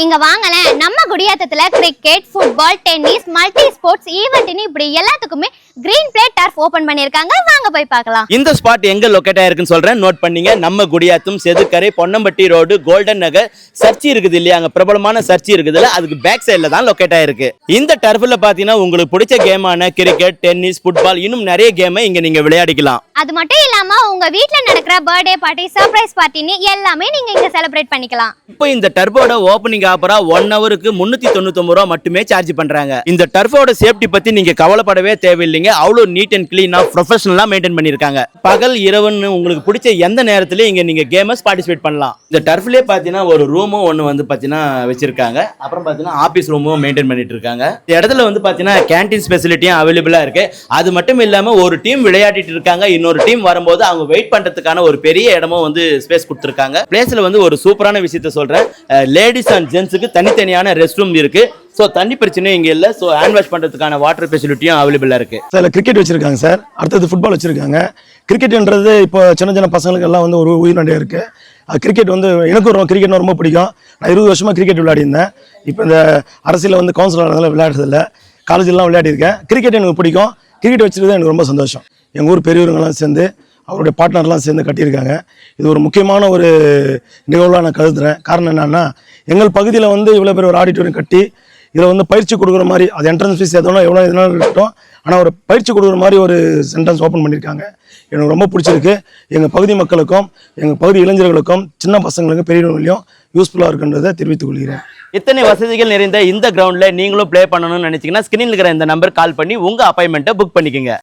இங்க வாங்கல நம்ம குடியாத்தத்துல cricket, football, tennis, multi sports ஈவென்ட்னு இப்படி எல்லாத்துக்குமே கிரீன் பிளே டர்ஃப் ஓபன் பண்ணிருக்காங்க. வாங்க போய் பார்க்கலாம். இந்த ஸ்பாட் எங்க லொகேட் ஆயிருக்குன்னு சொல்றேன், நோட் பண்ணீங்க. நம்ம குடியாத்தம், செதுக்கரை, பொன்னம்பட்டி ரோடு, கோல்டன் நகர் சர்ச் இருக்குது இல்லையா, அங்க பிரபலமான சர்ச் இருக்குதுல, அதுக்கு பேக் சைடுல தான் லொகேட் ஆயிருக்கு. இந்த டர்ஃப்ல பாத்தீங்கன்னா உங்களுக்கு பிடிச்ச கேமான கிரிக்கெட், டென்னிஸ், ஃபுட்பால் இன்னும் நிறைய கேமை இங்க நீங்க விளையாடிக்கலாம். அது மட்டும் இல்லாம உங்க வீட்ல நடக்கிற பர்த்டே பார்ட்டி, சர்ப்ரைஸ் பார்ட்டின்னு எல்லாமே நீங்க இங்க செலிப்ரேட் பண்ணிக்கலாம். இப்போ இந்த டர்ஃபோட ஓபனிங் ஆஃபரா 1 ஹவருக்கு 399 ரூபாய் மட்டுமே சார்ஜ் பண்றாங்க. இந்த டர்ஃபோட சேஃப்டி பத்தி நீங்க கவலைப்படவே தேவையில்லைங்க. அவ்வளவு நீட் அண்ட் கிளீனா ப்ரொஃபஷனலா மெயின்டைன் பண்ணிருக்காங்க. பகல் இரவுன்னு உங்களுக்கு பிடிச்ச எந்த நேரத்துல இங்க நீங்க கேமர்ஸ் பார்ட்டிசிபேட் பண்ணலாம். இந்த டர்ஃப்லயே பாத்தீங்கன்னா ஒரு ரூமும் ஒன்னு வந்து பாத்தீங்கன்னா வச்சிருக்காங்க. அப்புறம் பாத்தீங்கன்னா ஆபீஸ் ரூமும் மெயின்டைன் பண்ணிட்டு இருக்காங்க. இந்த இடத்துல வந்து பாத்தீங்கன்னா கேண்டீன் ஃபெசிலிட்டியும் அவைலபிளா இருக்கு. அது மட்டும் இல்லாம ஒரு டீம் விளையாடிட்டு இருக்காங்க, இன்னொரு டீம் வரும்போது அவங்க வெயிட் பண்றதுக்கான ஒரு பெரிய இடமும் வந்து ஸ்பேஸ் கொடுத்திருக்காங்க. பிளேஸ்ல வந்து ஒரு சூப்பரான விஷயத்தை சொல்றேன், லேடிஸ் அண்ட் ஜென்ட்ஸுக்கு தனித்தனியான ரெஸ்ட் ரூம் இருக்கு. ஸோ தண்ணி பிரச்சனையும் இங்கே இல்லை. ஸோ ஹேண்ட் வாஷ் பண்ணுறதுக்கான வாட்டர் ஃபெசிலிட்டியும் அவைலபிளாக இருக்குது. சார் கிரிக்கெட் வச்சுருக்காங்க சார், அடுத்தது ஃபுட்பால் வச்சுருக்காங்க. கிரிக்கெட்ன்றது இப்போ சின்ன சின்ன பசங்களுக்கு எல்லாம் வந்து ஒரு உயிரினடியாக இருக்குது. அது கிரிக்கெட் வந்து எனக்கும் கிரிக்கெட்னா ரொம்ப பிடிக்கும். நான் 20 வருஷமாக கிரிக்கெட் விளையாடிருந்தேன். இப்போ இந்த அரசியலில் வந்து கவுன்சிலர் விளையாடுறதில்ல, காலேஜிலலாம் விளையாடிருக்கேன். கிரிக்கெட் எனக்கு பிடிக்கும். கிரிக்கெட் வச்சுருந்தது எனக்கு ரொம்ப சந்தோஷம். எங்கள் ஊர் பெரியவங்களாம் சேர்ந்து அவருடைய பார்ட்னர்லாம் சேர்ந்து கட்டியிருக்காங்க. இது ஒரு முக்கியமான ஒரு நிகழ்வாக நான் கருதுகிறேன். காரணம் என்னன்னா, எங்கள் பகுதியில் வந்து இவ்வளோ பேர் ஒரு ஆடிட்டோரியம் கட்டி இதில் வந்து பயிற்சி கொடுக்குற மாதிரி, அது என்ட்ரன்ஸ் ஃபீஸ் எதனா எவ்வளோ எதனாலும் இருக்கட்டும், ஆனால் ஒரு பயிற்சி கொடுக்குற மாதிரி ஒரு சென்டர்ஸ் ஓப்பன் பண்ணியிருக்காங்க. எனக்கு ரொம்ப பிடிச்சிருக்கு. எங்கள் பகுதி மக்களுக்கும் எங்கள் பகுதி இளைஞர்களுக்கும் சின்ன பசங்களுக்கும் பெரியவங்களையும் யூஸ்ஃபுல்லாக இருக்குன்றதை தெரிவித்துக் கொள்கிறேன். இத்தனை வசதிகள் நிறைந்த இந்த கிரவுண்டில் நீங்களும் ப்ளே பண்ணணும்னு நினைச்சீங்கன்னா ஸ்கிரீனில் இருக்கிற இந்த நம்பர் கால் பண்ணி உங்கள் அப்பாயின்மெண்ட்டை புக் பண்ணிக்கோங்க.